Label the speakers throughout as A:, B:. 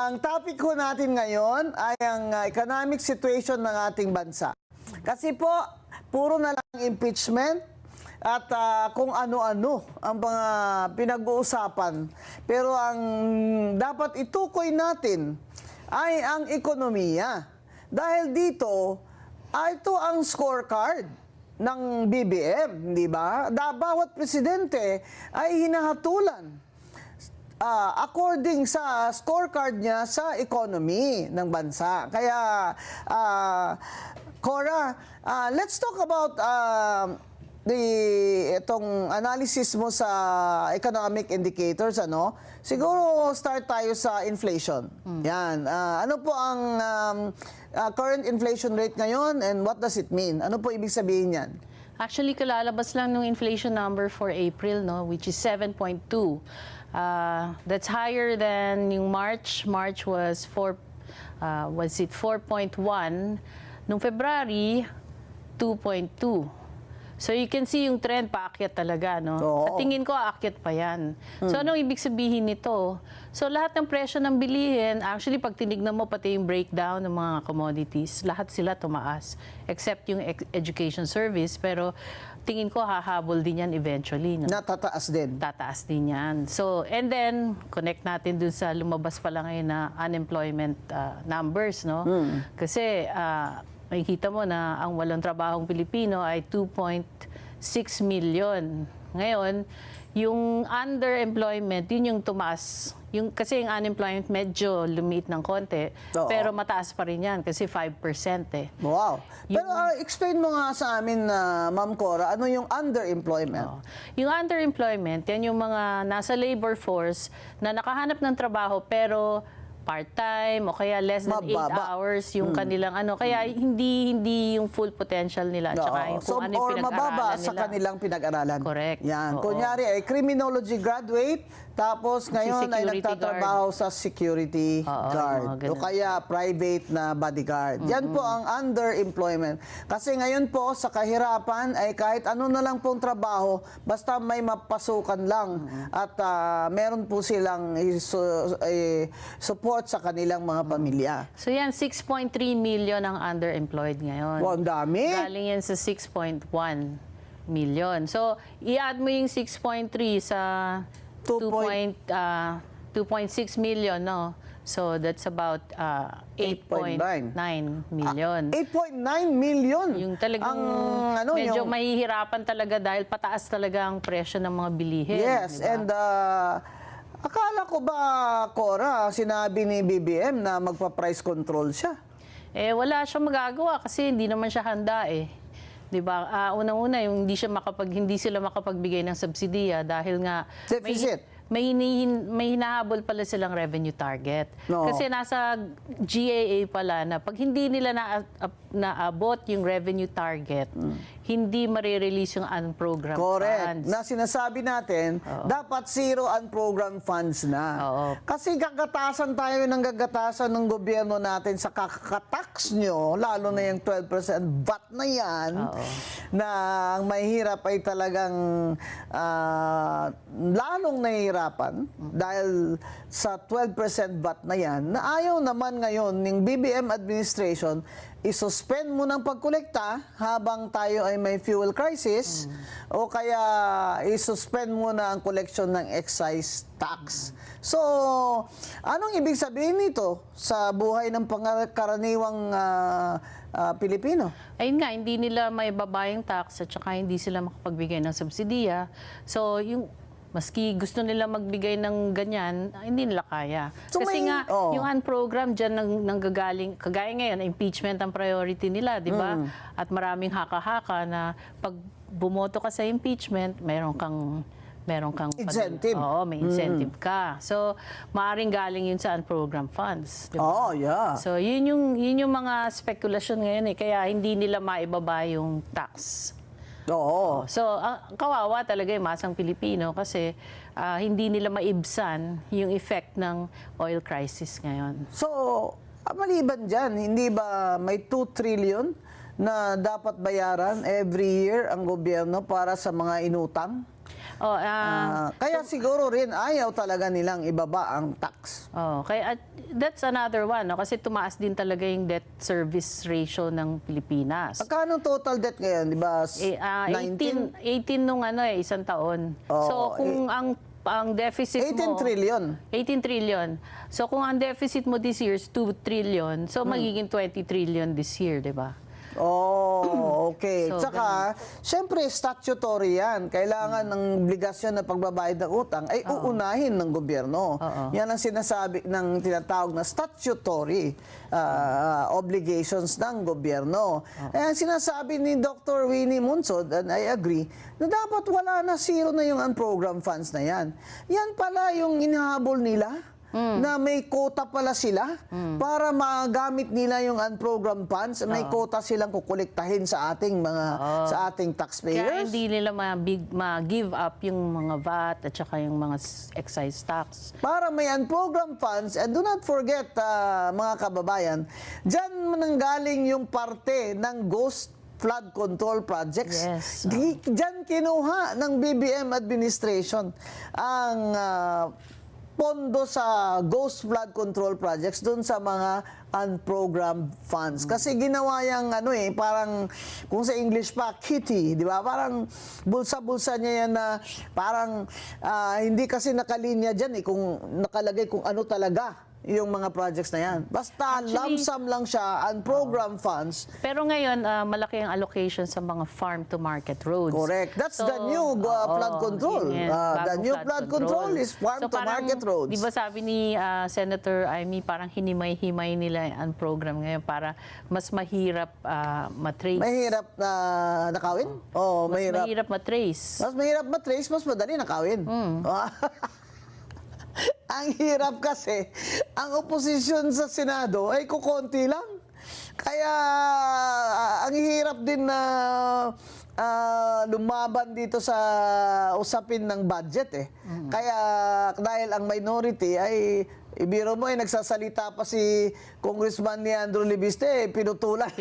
A: Ang topic ko natin ngayon ay ang economic situation ng ating bansa. Kasi po, puro na lang impeachment at kung ano-ano ang mga pinag-uusapan. Pero ang dapat itukoy natin ay ang ekonomiya. Dahil dito, ito ang scorecard ng BBM, di ba? Bawat presidente ay hinahatulan according sa scorecard niya sa economy ng bansa. Kaya, Cora, let's talk about itong analysis mo sa economic indicators, ano? Siguro start tayo sa inflation. Yan. Ano po ang current inflation rate ngayon and what does it mean? Ano po ibig sabihin yan?
B: Actually, kalalabas lang ng inflation number for April, no, which is 7.2. That's higher than yung March. March was 4.1. Nung February, 2.2. So you can see yung trend paakyat talaga, no? At tingin ko aakyat pa yan. So anong ibig sabihin nito? So lahat ng presyo ng bilihin, actually pag tinignan mo pati yung breakdown ng mga commodities, lahat sila tumaas except yung education service, pero tingin ko hahabol din yan eventually, no?
A: Natataas din.
B: Tataas din yan. So, and then, connect natin dun sa lumabas pa lang ngayon na unemployment numbers, no? Kasi, makikita mo na ang walang trabahong Pilipino ay 2.6 million. Ngayon, yung underemployment, yun yung tumaas. Kasi yung unemployment medyo lumiit ng konti, pero mataas pa rin yan kasi 5% eh.
A: Wow. Pero explain mo nga sa amin, Ma'am Cora, ano yung underemployment?
B: Yung underemployment, yan yung mga nasa labor force na nakahanap ng trabaho pero part-time o kaya less than 8 hours yung kanilang ano. Kaya hindi yung full potential nila. Tsaka yung kung ano yung pinag-aralan
A: mababa
B: nila.
A: Sa kanilang pinag-aralan.
B: Correct.
A: Yan. Kunyari, ay criminology graduate, tapos ngayon ay nagtatrabaho sa security guard. O kaya private na bodyguard. Yan po ang underemployment. Kasi ngayon po, sa kahirapan, ay kahit ano na lang pong trabaho, basta may mapasukan lang. At meron po silang support sa kanilang mga pamilya.
B: So yan, 6.3 million ang underemployed ngayon.
A: Wow, ang dami.
B: Galing yan sa 6.1 million. So, i-add mo yung 6.3 sa 2.6 million, no? So, that's about 8.9 million.
A: 8.9 million?
B: Yung talagang medyo mahihirapan talaga dahil pataas talaga ang presyo ng mga bilihin.
A: Yes, diba? And akala ko ba, Cora, sinabi ni BBM na magpa-price control siya?
B: Eh, wala siyang magagawa kasi hindi naman siya handa eh. 'Di ba? Unang-una yung hindi sila makapagbigay ng subsidiya dahil nga
A: deficit.
B: May hinahabol pala silang revenue target. Kasi nasa GAA pala na pag hindi nila naabot yung revenue target, hindi marirelease yung unprogrammed funds.
A: Na sinasabi natin, dapat zero unprogrammed funds na. Kasi gagatasan tayo ng gagatasan ng gobyerno natin sa kakatax nyo, lalo na yung 12% VAT na yan, na ang mahirap ay talagang lalong nahihirapan dahil sa 12% VAT na yan, na ayaw naman ngayon ng BBM administration isuspend mo ng pagkolekta habang tayo ay may fuel crisis o kaya isuspend mo na ang collection ng excise tax. So, anong ibig sabihin nito sa buhay ng pangkaraniwang Pilipino?
B: Ayun nga, hindi nila maibaba yung tax at saka hindi sila makapagbigay ng subsidiya. So, yung maski gusto nila magbigay ng ganyan, hindi nila kaya. So kasi yung unprogrammed dyan nanggagaling, kagaya ngayon, impeachment ang priority nila, di ba? At maraming haka-haka na pag bumoto ka sa impeachment, meron kang
A: incentive.
B: May incentive ka. So, maaaring galing yun sa unprogrammed funds. Diba? So, yun yung mga spekulasyon ngayon eh. Kaya hindi nila maibaba yung tax. So, kawawa talaga yung masang Pilipino kasi hindi nila maibsan yung effect ng oil crisis ngayon.
A: So, maliban dyan, hindi ba may 2 trillion na dapat bayaran every year ang gobyerno para sa mga inutang? Kaya siguro rin ayaw talaga nilang ibaba ang tax.
B: Kaya that's another one, no? Kasi tumaas din talaga yung debt service ratio ng Pilipinas.
A: Magkano total debt ngayon, di ba?
B: 18 nung isang taon. So kung ang deficit
A: 18
B: mo
A: 18
B: trillion. So kung ang deficit mo this year is 2 trillion, so magiging 20 trillion this year, 'di ba?
A: Okay.
B: So,
A: Tsaka, syempre, statutory yan. Kailangan ng obligasyon na pagbabayad ng utang ay uunahin ng gobyerno. Yan ang sinasabi ng tinatawag na statutory obligations ng gobyerno. Ang sinasabi ni Dr. Winnie Munsod, and I agree, na dapat wala na, zero na yung unprogrammed funds na yan. Yan pala yung inahabol nila. Na may quota pala sila para magamit nila yung unprogrammed funds. May quota silang kukolektahin sa ating taxpayers.
B: Kaya hindi nila ma-give up yung mga VAT at saka yung mga excise tax.
A: Para may unprogrammed funds, and do not forget, mga kababayan, dyan nanggaling yung parte ng ghost flood control projects.
B: Yes.
A: Dyan kinuha ng BBM administration ang pondo sa ghost flood control projects doon sa mga unprogrammed funds. Kasi ginawa yung parang, kung sa English pa, kitty, di ba? Parang bulsa-bulsa niya yan na parang hindi kasi nakalinya dyan kung nakalagay kung ano talaga yung mga projects na yan. Basta lump sum lang siya, unprogrammed funds.
B: Pero ngayon, malaki ang allocation sa mga farm-to-market roads.
A: Correct. That's the new flood control. The new flood control is farm-to-market roads.
B: Di ba sabi ni Senator Amy, parang hinimay-himay nila ang program ngayon para mas mahirap matrace.
A: Mahirap na nakawin?
B: Mahirap matrace.
A: Mas mahirap matrace, mas madali nakawin. Ang hirap kasi, ang oposisyon sa Senado ay kukonti lang. Kaya ang hirap din na lumaban dito sa usapin ng budget Kaya dahil ang minority ay ibiro mo nagsasalita pa si Congressman Leandro Libiste, pinutulan.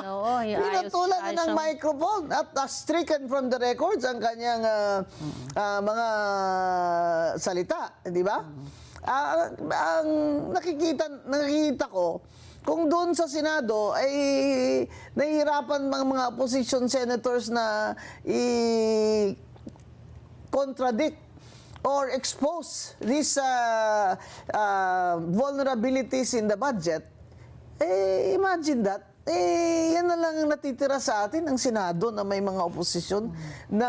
B: Oo.
A: Pinutulan na ng microphone at stricken from the records ang kanyang mga salita, di ba? Ang nakikita ko, kung doon sa Senado ay nahihirapan mga opposition senators na i-contradict or expose these vulnerabilities in the budget, imagine that. Yan na lang ang natitira sa atin, ang Senado na may mga opposition na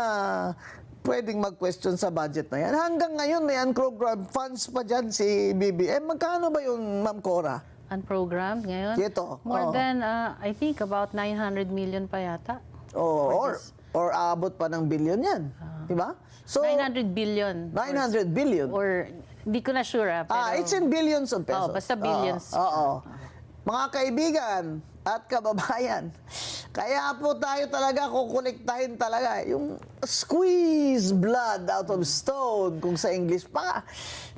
A: pwedeng mag-question sa budget na yan. Hanggang ngayon, may unprogrammed funds pa dyan si BBM. Magkano ba yun, Ma'am Cora?
B: Unprogrammed ngayon?
A: Ito.
B: More than, I think, about 900 million pa yata.
A: Or abot pa ng billion yan. Diba? So,
B: 900 billion.
A: 900 billion.
B: Or, hindi ko na sure. Pero,
A: it's in billions of pesos.
B: Basta billions.
A: Mga kaibigan at kababayan, kaya po tayo talaga kukolektahin talaga yung squeeze blood out of stone, kung sa English pa.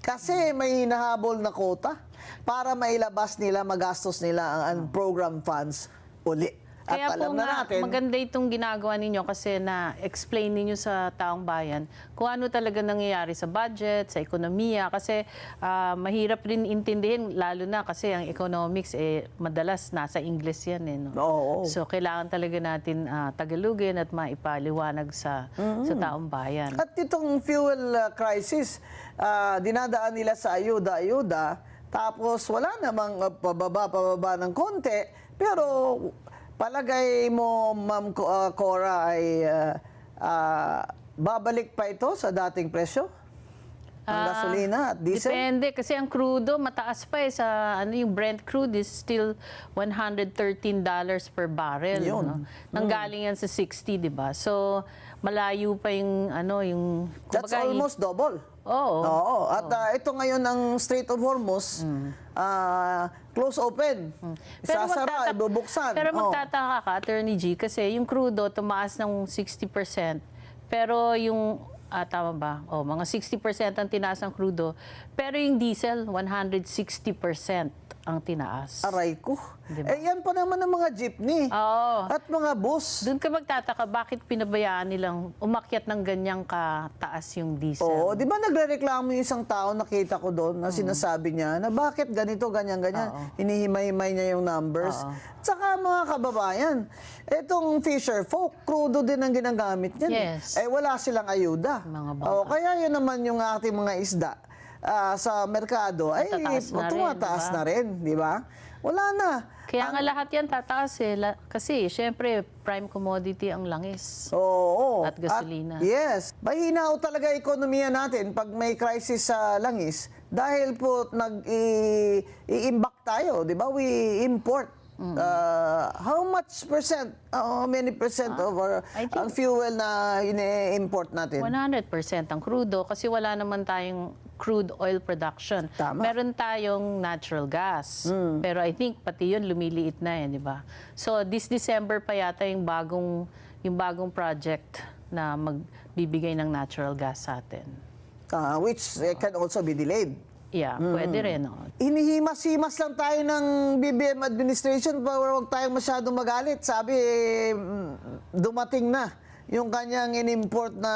A: Kasi may hinahabol na quota para mailabas nila, magastos nila ang unprogrammed funds uli. At
B: kaya
A: alam
B: po
A: na natin,
B: maganda itong ginagawa ninyo kasi na-explain ninyo sa taong bayan kung ano talaga nangyayari sa budget, sa ekonomiya. Kasi mahirap rin intindihin, lalo na kasi ang economics madalas nasa English yan. No? So kailangan talaga natin Tagalogin at maipaliwanag sa taong bayan.
A: At itong fuel crisis, dinadaan nila sa ayuda-ayuda, tapos wala namang pababa ng konti, pero palagay mo, Ma'am Cora, ay babalik pa ito sa dating presyo? Ang gasolina at diesel?
B: Depende kasi ang crudo mataas pa sa yung Brent crude is still $113 per barrel.
A: Yun.
B: Nanggaling yan sa 60, di ba? So malayo pa yung yung
A: That's almost double. Oo. At ito ngayon ang Strait of Hormuz, close open. Sasara, ibubuksan.
B: Pero magtataka ka, Attorney G, kasi yung crudo tumaas ng 60%. Pero yung, tama ba? Mga 60% ang tinaas ng crudo. Pero yung diesel, 160%. ang tinaas.
A: Aray ko.
B: Diba?
A: Eh, yan pa naman ang mga jeepney.
B: Oo.
A: At mga bus.
B: Doon ka magtataka, bakit pinabayaan nilang umakyat ng ganyang kataas yung diesel?
A: Oo, di ba nagrereklamo yung isang tao, nakita ko doon, na sinasabi niya na bakit ganito, ganyan. Hinihimay-himay niya yung numbers. Tsaka mga kababayan, etong fisher folk, crudo din ang ginagamit niyan.
B: Yes.
A: Eh, wala silang ayuda.
B: Mga bangka.
A: Kaya yun naman yung ating mga isda sa merkado, ay
B: Matataas na rin,
A: tumataas
B: diba?
A: na rin, di ba? Wala na.
B: Kaya nga lahat yan tataas eh. Kasi, syempre, prime commodity ang langis.
A: Oo.
B: At gasolina.
A: Yes. Mahina ho talaga ekonomiya natin pag may crisis sa langis dahil po nag-i-imbak tayo, di ba? We import. How many percent of our
B: I think
A: ang fuel na ini-import natin?
B: 100% ang crudo kasi wala naman tayong crude oil production.
A: Tama.
B: Meron tayong natural gas. Pero I think pati yun lumiliit na di ba? So this December pa yata yung bagong project na magbibigay ng natural gas sa atin.
A: Which can also be delayed.
B: Yeah, pwede rin.
A: Hinihimas-himas lang tayo ng BBM administration para huwag tayong masyadong magalit. Sabi, dumating na yung kanyang in-import na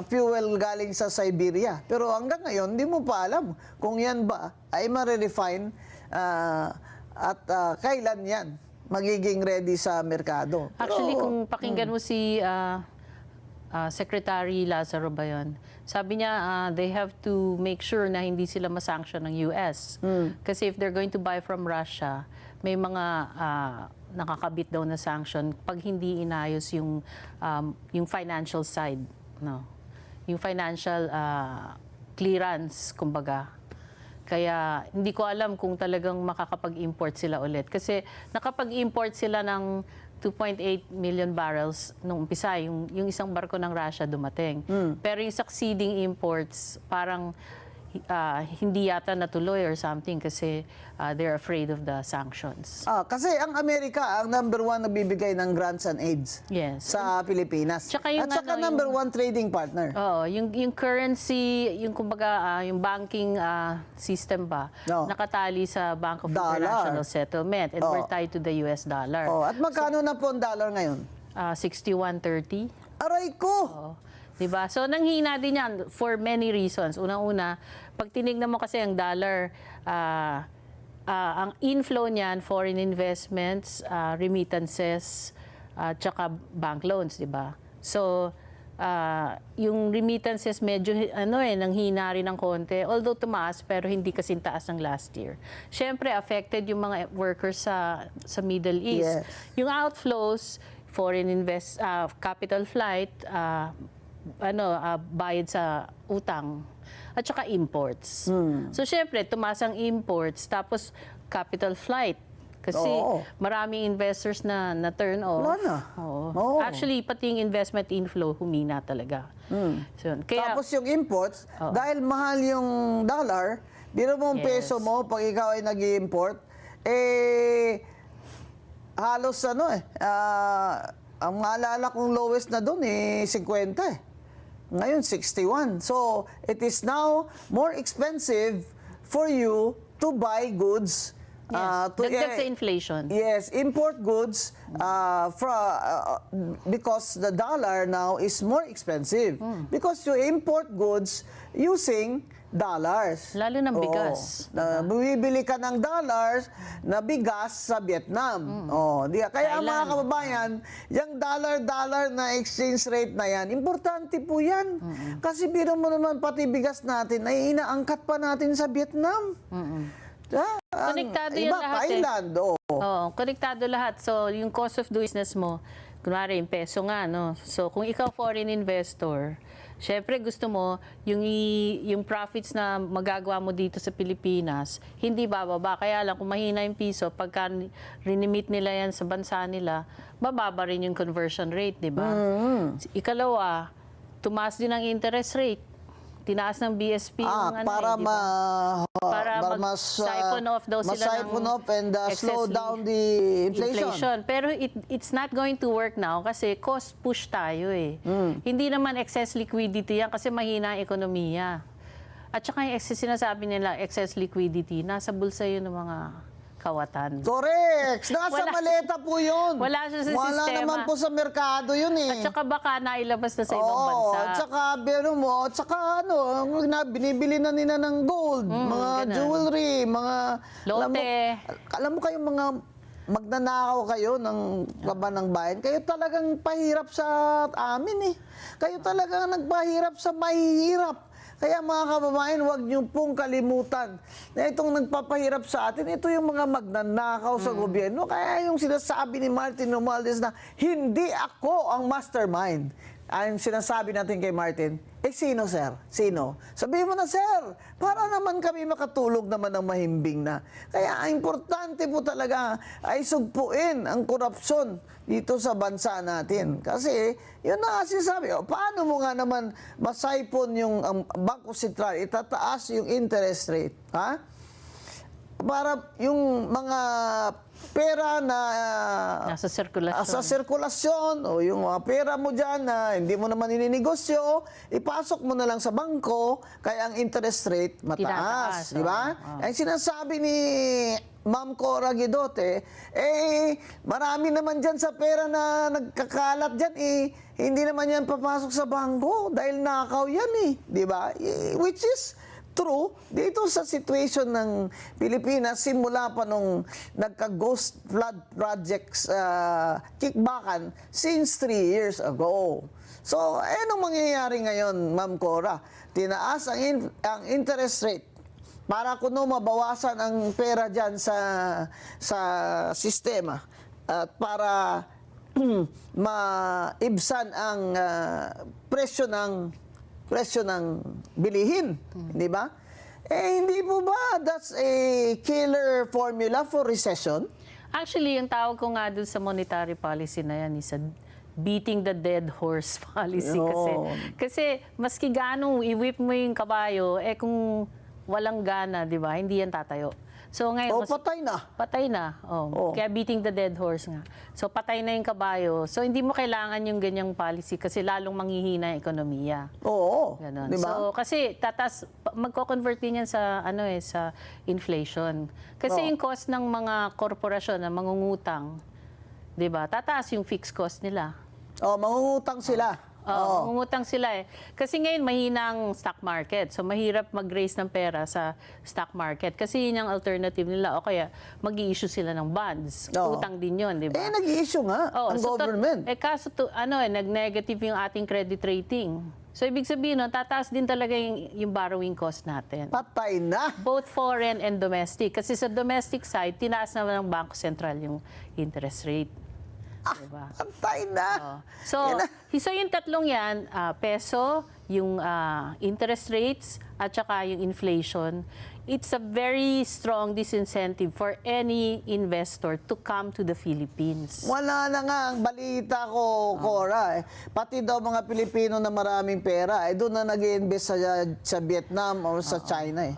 A: fuel galing sa Siberia. Pero hanggang ngayon, hindi mo pa alam kung yan ba ay ma-refine at kailan yan magiging ready sa merkado.
B: Actually, kung pakinggan mo si Secretary Lazaro ba yun? Sabi niya, they have to make sure na hindi sila masanction ng US. Kasi if they're going to buy from Russia, may mga nakakabit daw na sanction pag hindi inayos yung financial side. No? Yung financial clearance, kumbaga. Kaya hindi ko alam kung talagang makakapag-import sila ulit. Kasi nakapag-import sila ng 2.8 million barrels nung umpisa, yung isang barko ng Russia dumating. Pero yung succeeding imports, parang hindi yata natuloy or something kasi they're afraid of the sanctions.
A: Kasi ang Amerika, ang number one na bibigay ng grants and aids
B: Yes.
A: sa Pilipinas.
B: Tsaka yung
A: At saka
B: ano,
A: number one trading partner.
B: Oo, yung currency, yung kumbaga, yung banking system ba, nakatali sa Bank of International Settlement and we're tied to the US dollar.
A: At magkano na po ang dollar ngayon?
B: 61.30.
A: Aray ko!
B: Oo. Diba? So, nanghina din yan for many reasons. Unang-una, pag tinignan mo kasi ang dollar, ang inflow niyan, foreign investments, remittances, tsaka bank loans, diba? So, yung remittances medyo nanghina rin ng konti. Although tumaas, pero hindi kasing taas ng last year. Siyempre, affected yung mga workers sa Middle East.
A: Yes.
B: Yung outflows, foreign capital flight, bayad sa utang, at saka imports. So, syempre, tumaas ang imports, tapos capital flight. Kasi maraming investors na turn off.
A: Wala na.
B: Oo. Actually, pati yung investment inflow, humina talaga. So, kaya,
A: Tapos yung imports, dahil mahal yung dollar, biro mo ang peso mo pag ikaw ay nag-i-import, halos ang maalala kong lowest na doon 50 Ngayon, 61. So, it is now more expensive for you to buy goods.
B: dagdag sa inflation.
A: Yes, import goods because the dollar now is more expensive. Because you import goods using dollars.
B: Lalo ng bigas.
A: Bumibili ka ng dollars na bigas sa Vietnam. Kaya mga kababayan, yung dollar na exchange rate na yan, importante po yan. Kasi biro mo naman pati bigas natin ay inaangkat pa natin sa Vietnam.
B: Konektado yan
A: iba,
B: lahat
A: Thailand,
B: konektado lahat. So, yung cost of doing business mo, kunwari, yung peso nga, no? So, kung ikaw foreign investor, syempre gusto mo, yung profits na magagawa mo dito sa Pilipinas, hindi bababa. Kaya lang, kung mahina yung piso, pagka rinimit nila yan sa bansa nila, bababa rin yung conversion rate, di ba? Ikalawa, tumaas din ang interest rate. Tinaas ng BSP yung para mag-siphon off daw sila ng
A: and slow down the inflation.
B: Pero it's not going to work now kasi cost push tayo Hindi naman excess liquidity yan kasi mahina ang ekonomiya. At saka yung sinasabi nila excess liquidity, nasa bulsa yun ng mga kawatan.
A: Correct. Nasa
B: Wala-
A: maleta po yun.
B: Wala siya sa
A: Wala
B: sistema.
A: naman po sa merkado yun eh.
B: At saka baka nailabas na sa ibang bansa.
A: At saka, at saka binibili na nila ng gold, mga
B: ganun.
A: jewelry, mga...
B: Lote.
A: Alam mo kayong mga magnanakaw kayo ng baba ng bayan, kayo talagang pahirap sa amin eh. Kayo talagang nagpahirap sa mahihirap. Kaya mga kababayan, huwag niyo pong kalimutan na itong nagpapahirap sa atin, ito yung mga magnanakaw sa gobyerno. Kaya yung sinasabi ni Martin Romualdez na hindi ako ang mastermind. Ang sinasabi natin kay Martin, sino sir? Sino? Sabihin mo na sir, para naman kami makatulog naman ng mahimbing na. Kaya ang importante po talaga ay sugpuin ang korupsyon dito sa bansa natin. Kasi yun na nga sinasabi, paano mo nga naman masaipon yung Bangko Sentral, itataas yung interest rate, ha? Para yung mga pera na
B: Nasa sirkulasyon.
A: sa sirkulasyon o yung mga pera mo dyan na hindi mo naman ininegosyo, ipasok mo na lang sa bangko, kaya ang interest rate
B: Tinataas,
A: mataas. Di ba? Ang sinasabi ni Ma'am Cora Guidote, marami naman dyan sa pera na nagkakalat dyan, hindi naman yan papasok sa bangko dahil nakaw yan di ba? Which is true, dito sa situation ng Pilipinas, simula pa nung nagka-ghost flood projects kickbackan since 3 years ago. So, anong mangyayari ngayon, Ma'am Cora? Tinaas ang interest rate para kuno mabawasan ang pera dyan sa sistema at para maibsan ang presyo ng bilihin, di ba? Hindi po ba that's a killer formula for recession?
B: Actually, yung tawag ko nga dun sa monetary policy na yan is a beating the dead horse policy. Kasi maski ganong i-whip mo yung kabayo, kung walang gana, di ba, hindi yan tatayo. So ngayon,
A: Patay na.
B: Patay na. Kaya beating the dead horse nga. So patay na yung kabayo. So hindi mo kailangan yung ganyang policy kasi lalong manghihina yung ekonomiya.
A: Oo.
B: Ganon.
A: Di ba?
B: So kasi magko-convert din yan sa sa inflation. Kasi yung cost ng mga korporasyon na mangungutang, 'di ba? Tataas yung fixed cost nila.
A: Mangungutang sila.
B: Mangungutang sila Kasi ngayon mahina ang stock market. So mahirap mag-raise ng pera sa stock market. Kasi yun yung alternative nila. O kaya mag-i-issue sila ng bonds. Utang din yun, di ba?
A: Nag-i-issue nga ang government.
B: Kaso nag-negative yung ating credit rating. So ibig sabihin, tataas din talaga yung borrowing cost natin.
A: Patay na.
B: Both foreign and domestic. Kasi sa domestic side, tinaas naman ng Bangko Sentral yung interest rate. Diba?
A: Patay na.
B: So yung tatlong yan, peso, yung interest rates, at saka yung inflation, it's a very strong disincentive for any investor to come to the Philippines.
A: Wala na nga ang balita ko, Cora. Pati daw mga Pilipino na maraming pera, doon na nag-i-invest sa Vietnam o sa China.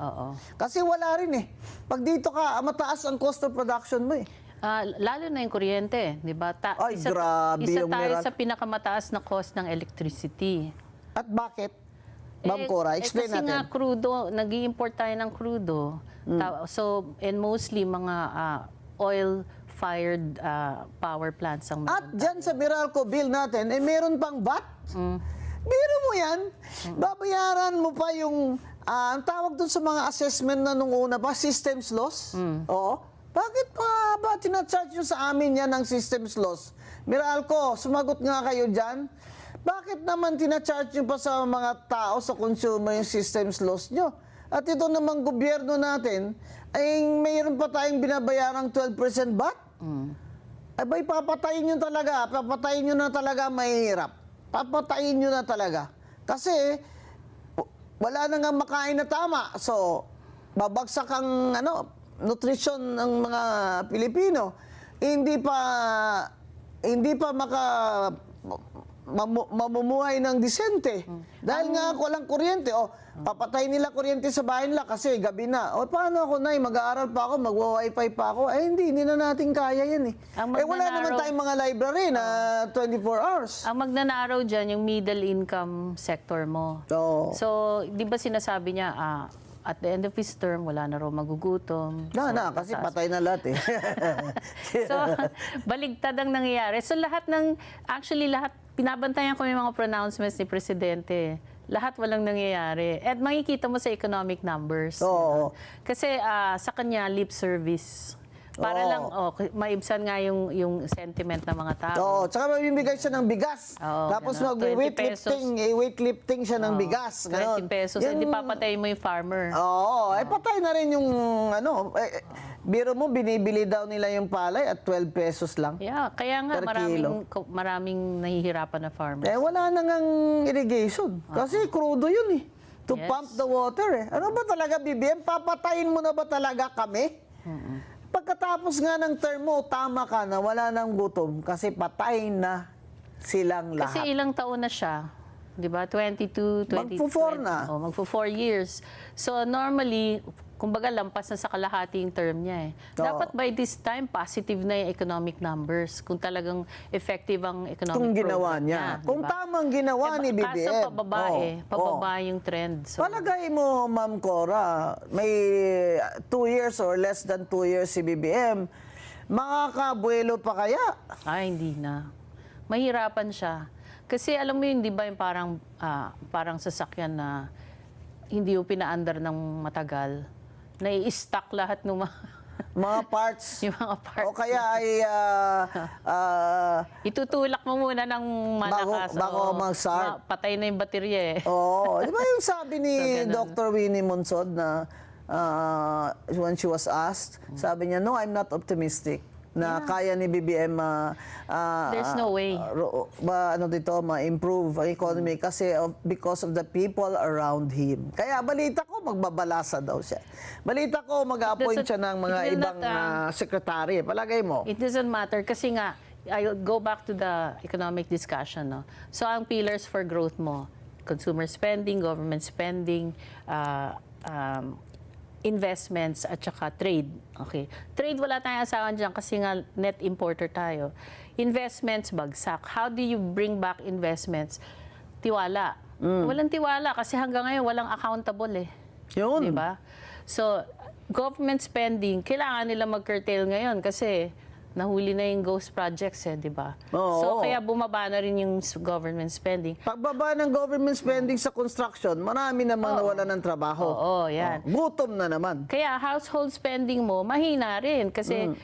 A: Kasi wala rin Pag dito ka, mataas ang cost of production mo
B: Lalo na yung kuryente, di ba?
A: Grabe
B: isa
A: yung
B: tayo
A: meral.
B: sa pinakamataas na cost ng electricity.
A: At bakit? Ma'am Cora, explain
B: kasi
A: natin.
B: nga crudo, nag-i-import tayo ng crudo. So, and mostly mga oil-fired power plants ang
A: At dyan sa Meralco bill natin, meron pang VAT. Biro mo yan, babayaran mo pa yung, ang tawag dun sa mga assessment na nung una pa, systems loss. Oo. Bakit ba tina-charge nyo sa amin yan ng systems loss? Meralco, sumagot nga kayo dyan. Bakit naman tina-charge nyo pa sa mga tao, sa consumer yung systems loss nyo? At ito namang gobyerno natin, ay mayroon pa tayong binabayarang 12% VAT? Abay, papatayin nyo talaga. Papatayin nyo na talaga mahirap. Papatayin nyo na talaga. Kasi, wala na nga makain na tama. So, babagsak ang nutrition ng mga Pilipino. Hindi pa mamumuhay ng disente. Dahil nga walang kuryente. Papatay nila kuryente sa bahay nila kasi gabi na. Paano ako, Nay? Mag-aaral pa ako, mag-wifi pa ako. Hindi na natin kaya yan wala naman tayong mga library na 24 hours.
B: Ang magnanaraw dyan, yung middle income sector mo. So, di ba sinasabi niya, at the end of his term, wala na raw magugutom.
A: Kasi patay na lahat eh.
B: So, baligtad ang nangyayari. So, actually lahat, pinabantayan ko yung mga pronouncements ni Presidente. Lahat walang nangyayari. At makikita mo sa economic numbers.
A: Oo.
B: Kasi sa kanya, lip service. Para
A: Oo.
B: lang, maibsan nga yung sentiment ng mga tao.
A: Oo, tsaka mamimigay siya ng bigas.
B: Oo,
A: Tapos
B: ganun. 20 pesos.
A: weightlifting siya ng bigas.
B: 20 pesos, hindi papatay mo yung farmer.
A: Oo, patay na rin yung biro mo, binibili daw nila yung palay at 12 pesos lang.
B: Yeah, kaya nga
A: Per
B: maraming nahihirapan na farmers.
A: Wala na ngang irrigation. Kasi crudo yun eh. To
B: Yes.
A: pump the water eh. Ano ba talaga, BBM? Papatayin mo na ba talaga kami? Pagkatapos nga ng term mo, tama ka na wala nang gutom kasi patay na silang lahat.
B: Kasi ilang taon na siya, 'di ba? 22, 20.
A: Magpo-4 na.
B: Magpo-4 years. So normally, kumbaga lampas na sa kalahating term niya eh.
A: Oo.
B: Dapat by this time positive na yung economic numbers kung talagang effective ang economic
A: Kung ginawa
B: program
A: niya.
B: di
A: Kung
B: ba?
A: tamang ginawa ni BBM.
B: Kaso pababa pababa
A: Oo.
B: yung trend. So,
A: Palagay mo, Ma'am Cora, may 2 years or less than 2 years si BBM, makakabuelo pa kaya?
B: hindi na. Mahirapan siya. Kasi alam mo yun, di ba yung parang sasakyan na hindi yung pinaandar ng matagal, nai-stack lahat ng
A: Mga parts.
B: yung mga parts.
A: O kaya ay
B: Itutulak mo muna ng malakas.
A: bago mag-start.
B: Patay na yung baterya eh.
A: di ba yung sabi ni
B: ganun.
A: Dr. Winnie Monsod na when she was asked, sabi niya, no, I'm not optimistic na kaya ni BBM
B: There's no way.
A: ma-improve ang economy kasi because of the people around him. Kaya balita ko, magbabalasa daw siya. Balita ko, mag-appoint siya ng mga
B: It will
A: ibang
B: not,
A: sekretary. Palagay mo?
B: It doesn't matter kasi nga, I'll go back to the economic discussion. No? So ang pillars for growth mo, consumer spending, government spending, investments at saka trade. Okay. Trade, wala tayong asahan dyan kasi nga net importer tayo. Investments, bagsak. How do you bring back investments? Tiwala. Walang tiwala kasi hanggang ngayon walang accountable eh.
A: Yun.
B: Di ba? So, government spending, kailangan nila mag-curtail ngayon kasi nahuli na yung ghost projects eh, di ba?
A: Oo.
B: So, kaya bumaba na rin yung government spending.
A: Pagbaba ng government spending sa construction, marami namang nawala ng trabaho.
B: Oo, yan.
A: Gutom na naman.
B: Kaya household spending mo, mahina rin. Kasi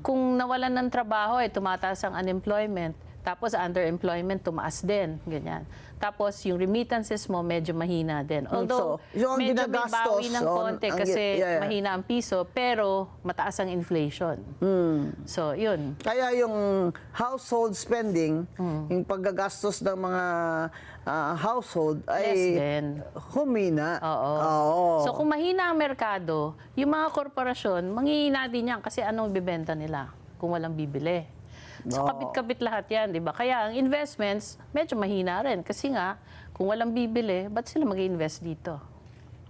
B: kung nawalan ng trabaho, tumataas ang unemployment. Tapos underemployment, tumaas din. Ganyan. Tapos yung remittances mo, medyo mahina din. Although,
A: So, yung
B: medyo may
A: ginagastos,
B: bawi ng konti kasi
A: yeah.
B: mahina ang piso, pero mataas ang inflation. So, yun.
A: Kaya yung household spending, yung paggagastos ng mga household
B: Less
A: ay
B: din.
A: humina.
B: Oo. So, kung mahina ang merkado, yung mga korporasyon, manghihina din yan kasi anong bibenta nila kung walang bibili. So, kabit-kabit lahat yan, di ba? Kaya ang investments, medyo mahina rin. Kasi nga, kung walang bibili, ba't sila mag-invest dito?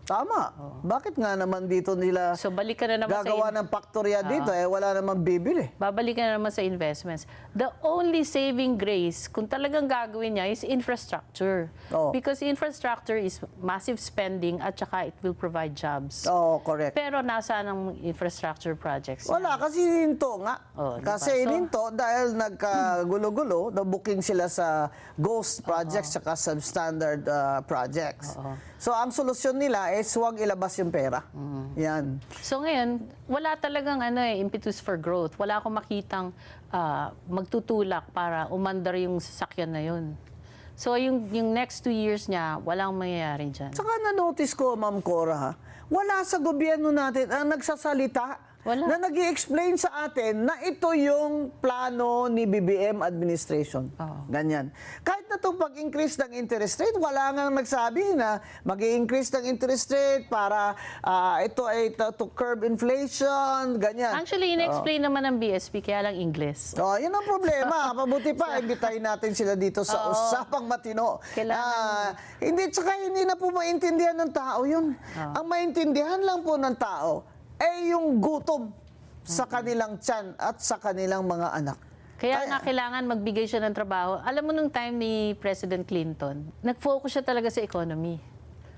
A: Tama. Bakit nga naman dito nila
B: So, balik ka na naman
A: gagawa ng faktorya dito, wala namang bibili.
B: babalikan na naman sa investments. The only saving grace, kung talagang gagawin niya, is infrastructure.
A: Oo.
B: Because infrastructure is massive spending at saka it will provide jobs.
A: Oo, correct.
B: Pero nasaan ang infrastructure projects?
A: Wala, kasi hininto nga.
B: Di ba?
A: Kasi hininto dahil nagkagulo-gulo, na-booking sila sa ghost projects at substandard projects. So, ang solusyon nila is huwag ilabas yung pera. Yan.
B: So ngayon, wala talagang impetus for growth. Wala akong makitang magtutulak para umandar yung sasakyan na yun. So yung next 2 years niya, walang mangyayari dyan.
A: Saka na-notice ko, Ma'am Cora, ha, wala sa gobyerno natin ang nagsasalita
B: Wala.
A: na nag-i-explain sa atin na ito yung plano ni BBM administration. Ganyan. Kahit na itong pag-increase ng interest rate, wala nga nagsabi na mag-i-increase ng interest rate para ito ay to curb inflation, ganyan.
B: Actually, in-explain naman ng BSP, kaya lang English.
A: Yun ang problema. Pabuti pa, imbitahin natin sila dito sa Usapang Matino. Hindi na po maintindihan ng tao yun. Ang maintindihan lang po ng tao ay yung gutom sa kanilang tiyan at sa kanilang mga anak.
B: Kaya nga kailangan magbigay siya ng trabaho. Alam mo nung time ni President Clinton, nag-focus siya talaga sa economy.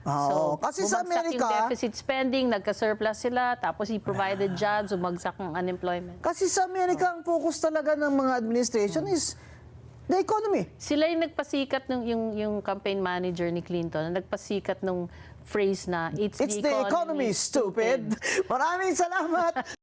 A: Oo, kasi sa
B: bumagsak
A: Amerika-
B: yung deficit spending, nagka-surplus sila, tapos he provided jobs, umagsak ang unemployment.
A: Kasi sa Amerika, ang focus talaga ng mga administration is the economy.
B: Sila yung nagpasikat ng yung campaign manager ni Clinton, nagpasikat ng phrase na it's
A: It's the economy, stupid. Maraming salamat.